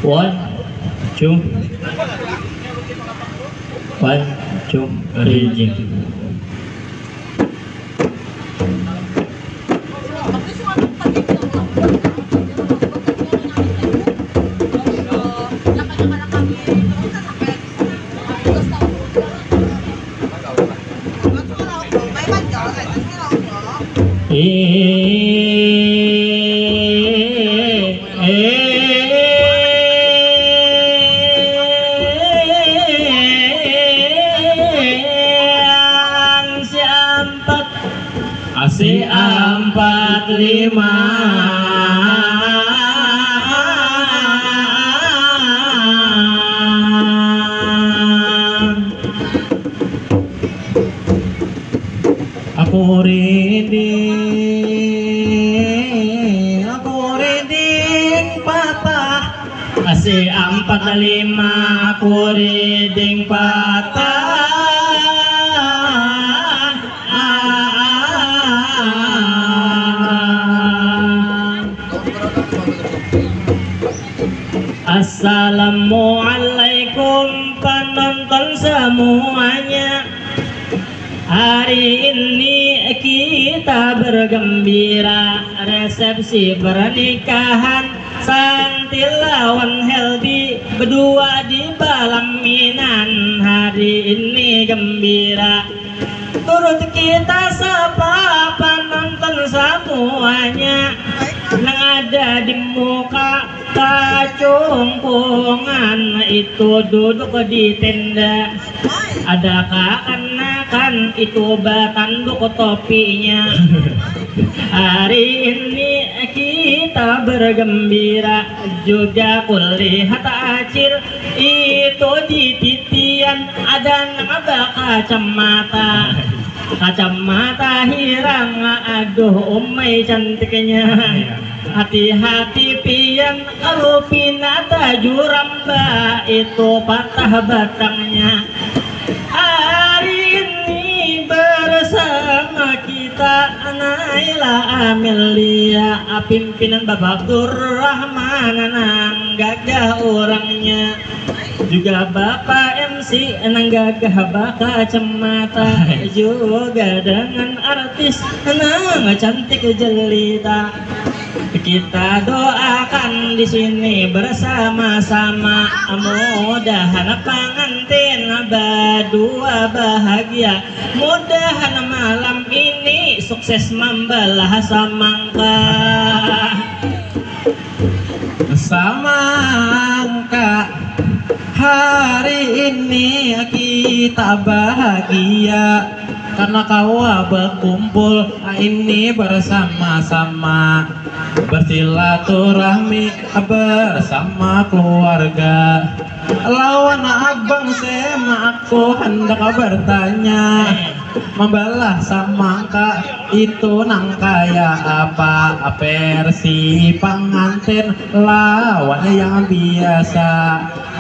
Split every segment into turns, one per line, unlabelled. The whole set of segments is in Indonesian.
One, two, one, two, raging. Si empat lima aku reading patah si empat lima aku reading patah Assalamualaikum penonton semuanya. Hari ini kita bergembira resepsi pernikahan Santi lawan Heldi berdua di pelaminan. Hari ini gembira. Turut kita sapa penonton semuanya yang ada di muka kacungkungan itu duduk di tenda. Ada keanakan itu batanduk topinya. Hari ini kita bergembira juga kulihat acil itu di titian ada nabak kacamata hirang. Aduh umay cantiknya. Hati-hati pian rupinata juramba itu patah batangnya. Hari ini bersama kita Naila Amelia pimpinan Bapak Abdurrahman nang gagah orangnya juga Bapak MC nang gagah baka cemata juga dengan artis nang cantik jelita. Kita doakan di sini bersama-sama mudahan pengantin berdua bahagia, mudahan malam ini sukses membelah semangka. Semangka hari ini kita bahagia karena kau berkumpul ini bersama-sama bersilaturahmi bersama keluarga. Lawan abang Sema aku hendak bertanya, membelah semangka itu nang kaya apa? Versi pengantin lawannya yang biasa.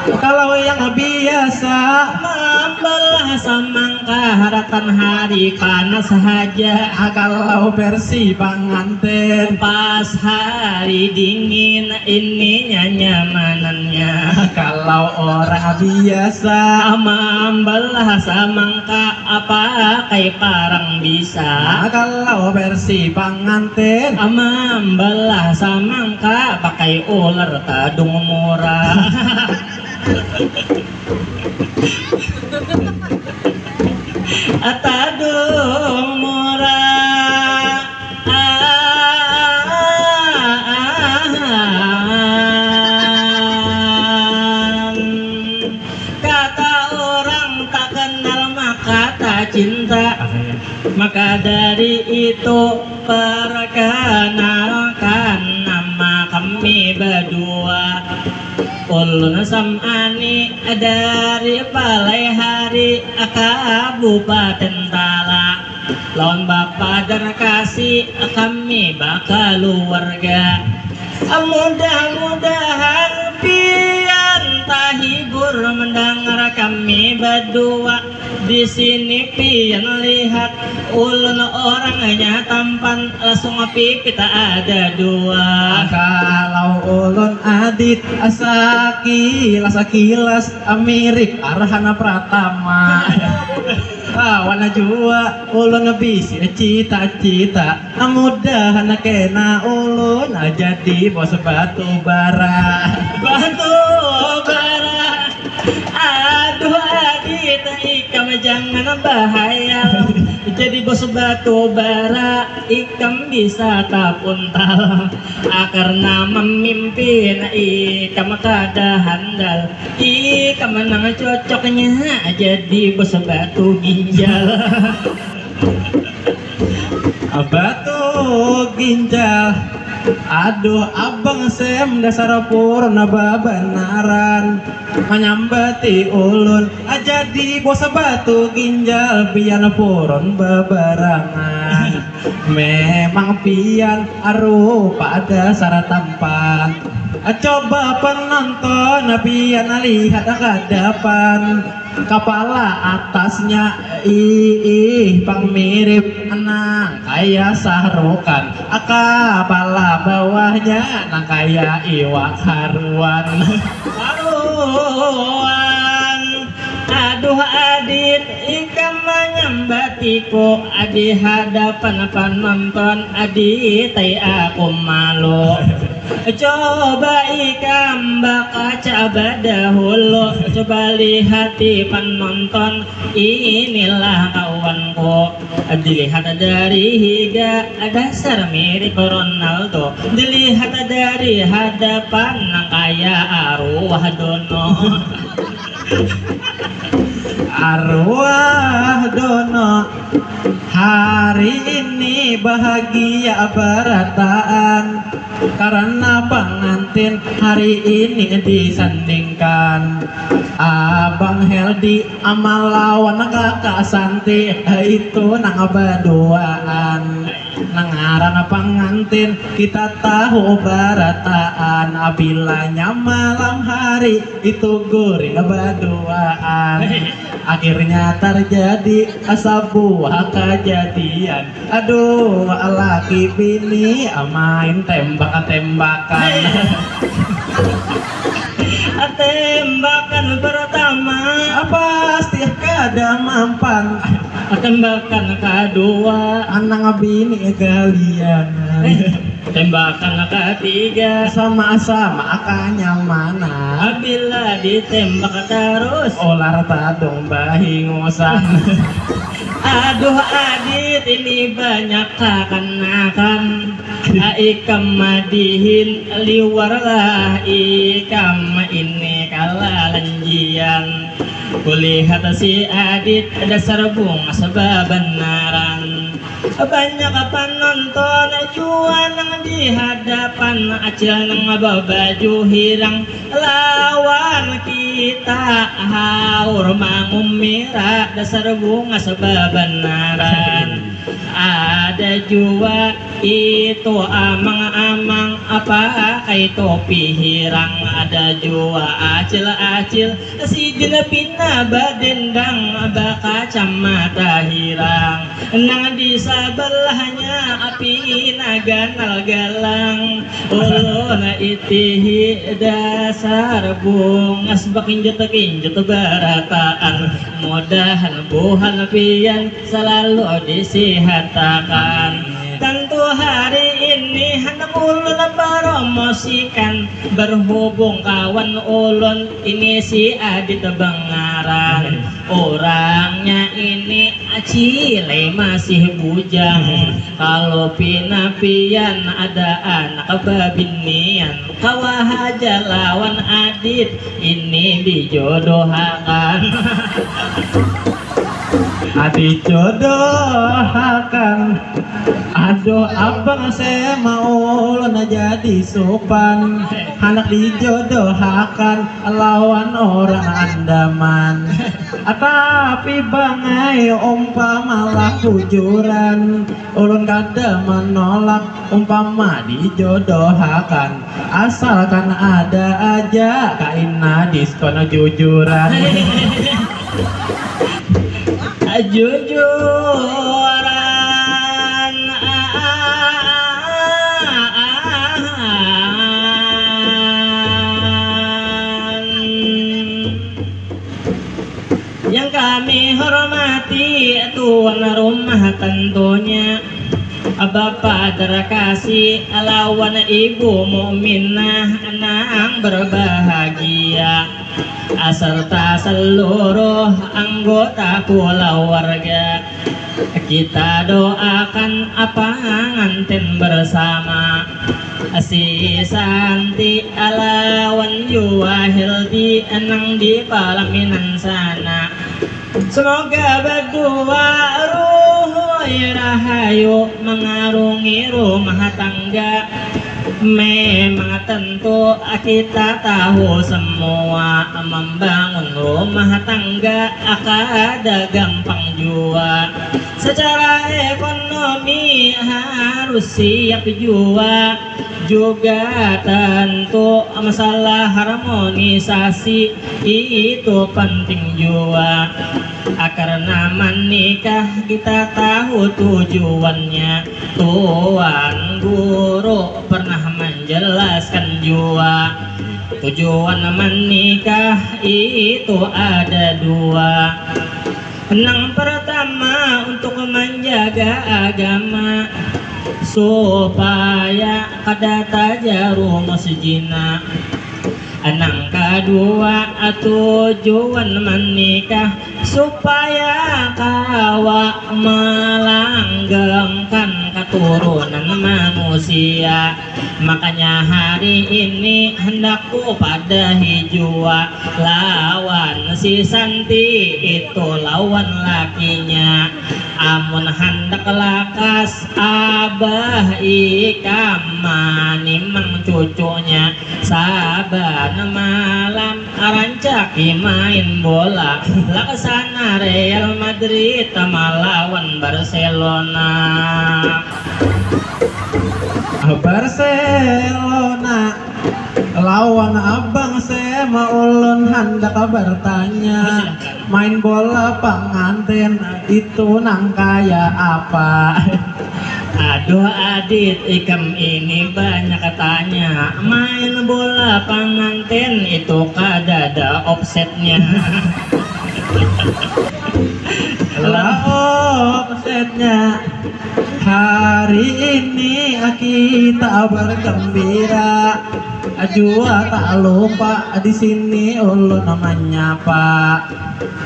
Kalau yang biasa membelah semangka harapan hari panas saja. Kalau versi pengantin pas hari dingin ininya nyamanannya. Kalau orang biasa membelah semangka apa kayak parang bisa. Kalau versi pengantin membelah semangka pakai ular tadung murah. Tadung murah. Kata orang tak kenal maka tak cinta. Maka dari itu perkenalkan nama kami berdua. Ulun Samani dari Balai Hari Kabupaten Tala. Lawan Bapak dan kasih kami bakal keluarga. Mudah-mudahan pian tahibur mendengar kami berdua. Di sini pian lihat ulun orangnya tampan langsung pipit ada dua. Kalau ulun
adit kilas mirip Arhana Pratama. Wana jua ulun bisi cita-cita mudahan kena ulun jadi bos batu bara.
Aduh adit ikam jangan bahaya, jadi bos batu bara ikam bisa tapuntal, karena memimpin ikam kada handal, ikam nang cocoknya jadi bos batu ginjal.
Batu ginjal, aduh abang sem dasar purna babanaran menyambati ulun jadi bos batu ginjal pian purun babarangan. Memang pian arupa dasar tampan, coba penonton pian lihat ke depan, kepala atasnya pang mirip nang kayak Sahrukan, kepala bawahnya nang kayak Iwak Haruan.
Aduh adit ikam menyambatiku di hadapan penonton adit aku malu. Coba ikam bakaca dahulu, coba lihat di penonton, inilah kawanku. Dilihat dari higa dasar mirip Ronaldo, dilihat dari hadapan nang kayak arwah dono.
Arwah dono, hari ini bahagia berataan karena pengantin hari ini disandingkan Abang Heldi amal lawan kakak Santi, itu nang berduaan. Nangaran pengantin kita tahu berataan, bilanya malam hari itu gurih berduaan. Akhirnya terjadi sebuah kejadian, aduh laki bini main tembak-tembakan.
Tembakan pertama
pasti kada mampan,
tembakan kedua
anak bini kalian.
Tembakan ketiga
sama-sama akanya mana,
bila ditembak terus
olar tadong bahingosan.
Aduh adit ini banyak kekanakan, ikam madihin liwarlah ikam ini kalah lanjian. Kulihat si adit dasar bunga sebab benaran, banyak penonton jual di hadapan acil nang baju hirang lawan kita haur mangumira dasar bunga sebab benaran. Ada jua itu amang-amang apa kayak topi hirang, ada jua acil-acil si jenepina badendang bakacamata hirang, nang di sebelahnya api naganal galang. Ulun itihi dasar bungas bakinjut-kinjut barataan, mudahan buhan pian selalu disihatakan. Tentu hari ini hendak ulun promosikan, berhubung kawan ulun ini si Adit Bengaran. Orangnya ini acile masih bujang, kalau pinapian ada anak babinian, kawah aja lawan Adit ini dijodohakan. Dijodohakan, aduh abang saya mau ulun jadi sopan, anak dijodohakan lawan orang Andaman. Tapi bangai umpama kujuran, ulun kada menolak umpama dijodohakan, asalkan ada aja kaina diskon jujuran. Jujuran
nanti tuan rumah tentunya Bapak terkasih lawan ibu mukminah nang berbahagia serta seluruh anggota keluarga. Kita doakan pengantin bersama si Santi lawan Yuwahildi nang di palaminan sana. Semoga berdua rahayu mengarungi rumah tangga. Memang tentu kita tahu semua membangun rumah tangga ada gampang jua. Secara ekonomi harus siap jua. Juga tentu masalah harmonisasi itu penting jua. Karena menikah kita tahu tujuannya. Tuan Guru pernah menjelaskan jua. Tujuan menikah itu ada dua. Yang pertama untuk menjaga agama supaya kada tajarumus zina. Yang kedua tujuan menikah supaya kawa melanggengkan keturunan manusia. Makanya hari ini hendakku pada hijua lawan si Santi itu lawan lakinya. Amun hendak lakas abah ikam manimang cucunya. Saban malam rancaki main bola laksana Real Madrid melawan Barcelona.
Barcelona lawan abang Sema ulun hendak bertanya, main bola pengantin itu nang kaya apa?
Aduh Adit, ikam ini banyak tanya. Main bola pengantin itu kada ada offsetnya.
Lah offsetnya. Hari ini kita bergembira. Jua tak lupa di sini ulun namanya Pak.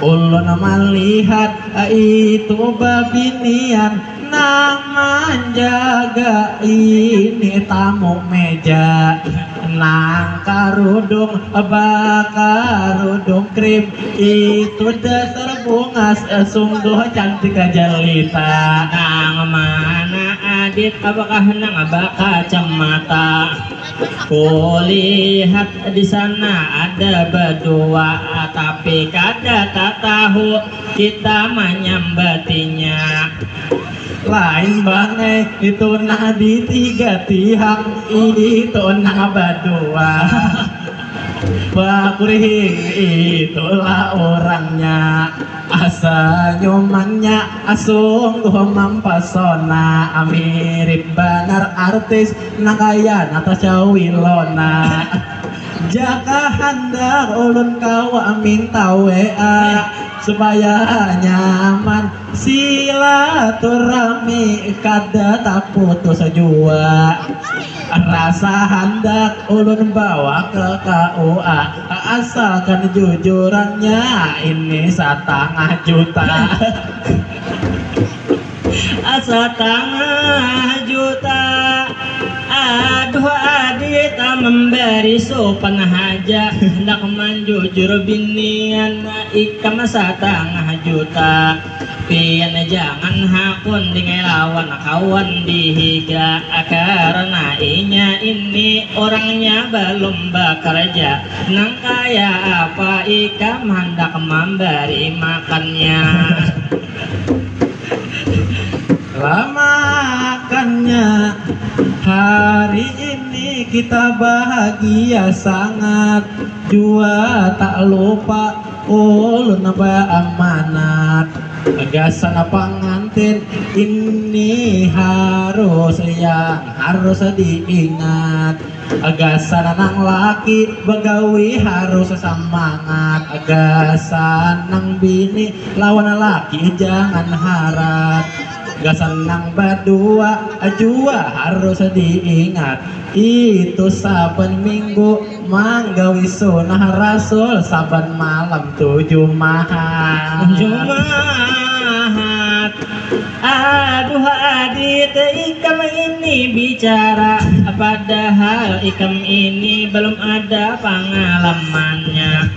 Ulun melihat itu babinian nang menjaga ini tamu meja. Nang karudung bakarudung krim itu dasar bunga sungguh cantik jelita.
Nang mana Adit apakah nang kacamata? Kulihat di sana ada berdua tapi kada tak tahu kita menyambatinya.
Lain banget itu nah di tiga tiang itu nah berdua. Pak Kuring itulah orangnya. Asa nyomannya sungguh mempesona. Mirip benar artis nakaya Natasha Wilona. Jaka hendak ulun kau minta WA supaya nyaman silaturahmi kada tak putus jua. Rasa hendak ulun bawa ke KUA asalkan jujurannya ini 1,5 juta.
Setengah juta. Aduh Adit memberi sopan haja hendak menjujur binian ikam 1,5 juta. Pian jangan hakun dengan lawan kawan dihiga karena inya ini orangnya belum bekerja. Nang kaya apa ikam hendak memberi makannya.
Makannya hari ini kita bahagia sangat. Jua tak lupa ulun amanat. Gasan pengantin ini harus diingat. Agasan nang laki begawi harus semangat. Agasan nang bini lawan laki jangan harap. Agasan nang berdua jua harus diingat. Itu saben minggu manggawi sunah Rasul saben malam 7 mahat.
Aduh adit, ikam ini bicara padahal ikam ini belum ada pengalamannya.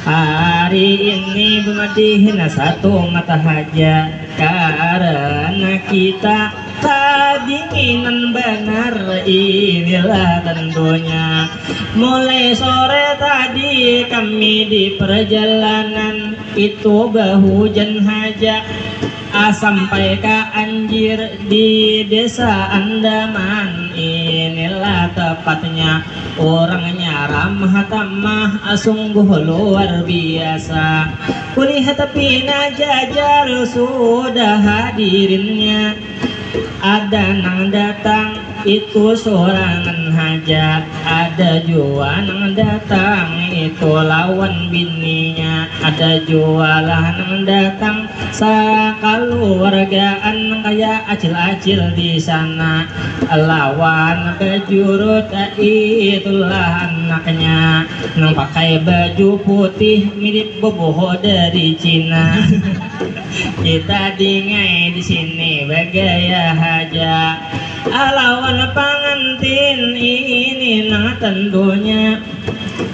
Hari ini bermadihin satu mata haja karena kita kedinginan benar. Inilah tentunya mulai sore tadi kami di perjalanan itu berhujan haja. Sampai ke Anjir di desa Andaman. Inilah tepatnya orangnya ramah tamah sungguh luar biasa. Kulihat pina jajar sudah hadirinnya. Ada nang datang itu sorangan haja, ada jua nang datang itu lawan bininya, ada jua lah nang datang sakaluargaan kayak acil-acil di sana, lawan kejurut itulah anaknya nang pakai baju putih mirip boboho dari Cina. Kita dingai di sini bergaya haja. Lawan pengantin ini nah tentunya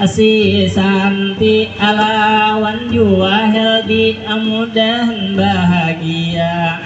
si Santi, lawan jua Heldi mudahan bahagia.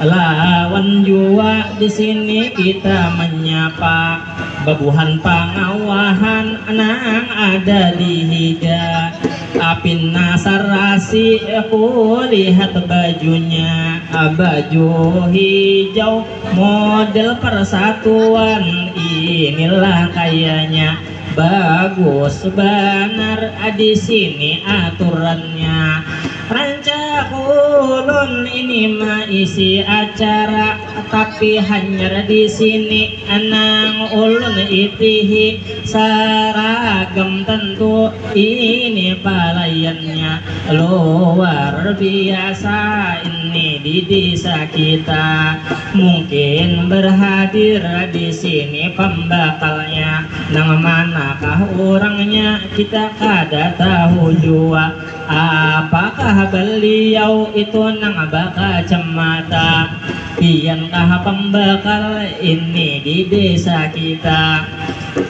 Lawan jua di sini kita menyapa babuhan pangawahan nang ada di higa. Tapi Nasarasi aku lihat bajunya, baju hijau model persatuan. Inilah kayaknya bagus benar di sini aturannya. Ranca ulun ini mah isi acara, tapi hanya di sini anang ulun itihi seragam tentu ini pelayannya luar biasa ini di desa kita. Mungkin berhadir di sini pembakalnya, nang manakah orangnya kita kada tahu jua. Apakah beliau itu nang baka cemata? Iyankah pembakal ini di desa kita?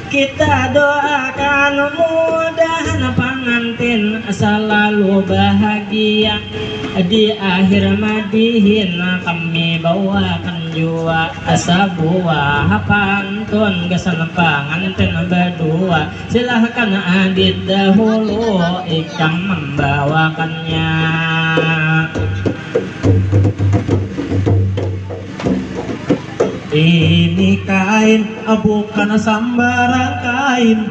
Kita doakan mudahan pengantin selalu bahagia. Di akhir madihin kami bawakan jua sebuah pantun kesan pengantin berdua. Silahkan adit dahulu ikam membawakannya.
Ini kain bukan sambarang kain,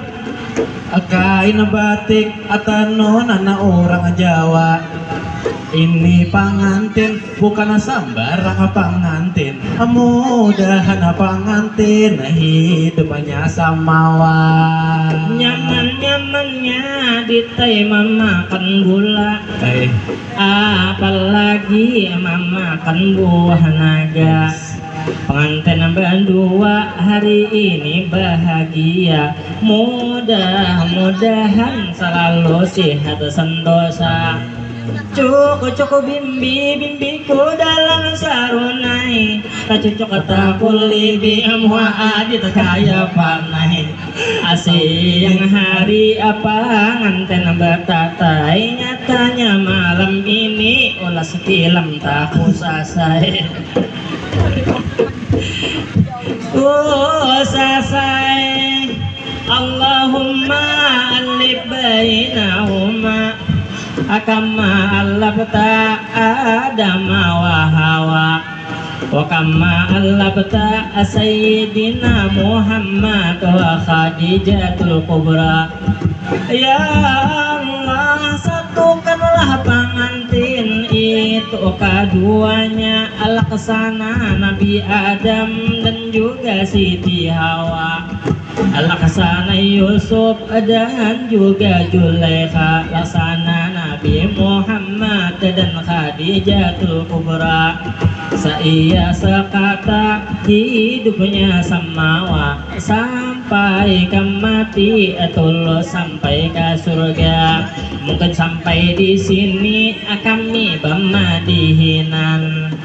kain batik atanon anak orang Jawa. Ini pengantin bukan sambarang pengantin, mudahan pengantin hidupnya samawa.
Nyaman-nyamannya ditai memakan gula, apalagi memakan buah naga. Pengantin berdua hari ini bahagia, mudah-mudahan selalu sehat sentosa. Cukup bimbiku dalam sarunai, cucuk takul libi amwa adit kaya panai. Siang hari apa nganten bertatai, nyatanya malam ini ulas film tak usasai. Usasai Allahumma alif bainahuma kama allafta Adama wa Hawa wa kama allafta Sayyidina Muhammad wa Khadijatul Kubra. Ya Allah, satukanlah pengantin itu keduanya alaksana Nabi Adam dan juga Siti Hawa. Laksana Yusuf dan juga Zulaikha, laksana Nabi Muhammad dan Khadijatul Kubra. Saya sekata hidupnya samawa sampai ke mati atau sampai ke surga. Mungkin sampai di sini kami bermadihinan.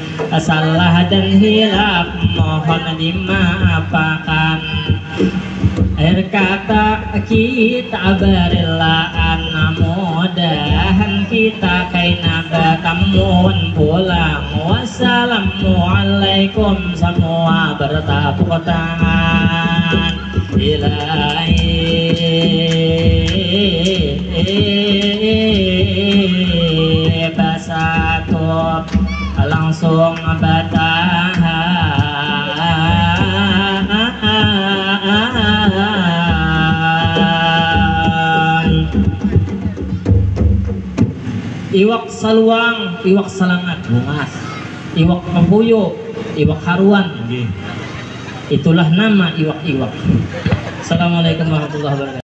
Salah dan hilaf mohon dimaafkan. Akhir kata kita berelaan, mudahan kita kaina bertemu pulang. Wassalamualaikum, semua bertepuk tangan. Ilahi basatu langsung bertahan. Iwak saluang, iwak salangat bungas, iwak papuyo, iwak haruan. Itulah nama iwak-iwak. Assalamualaikum warahmatullahi wabarakatuh.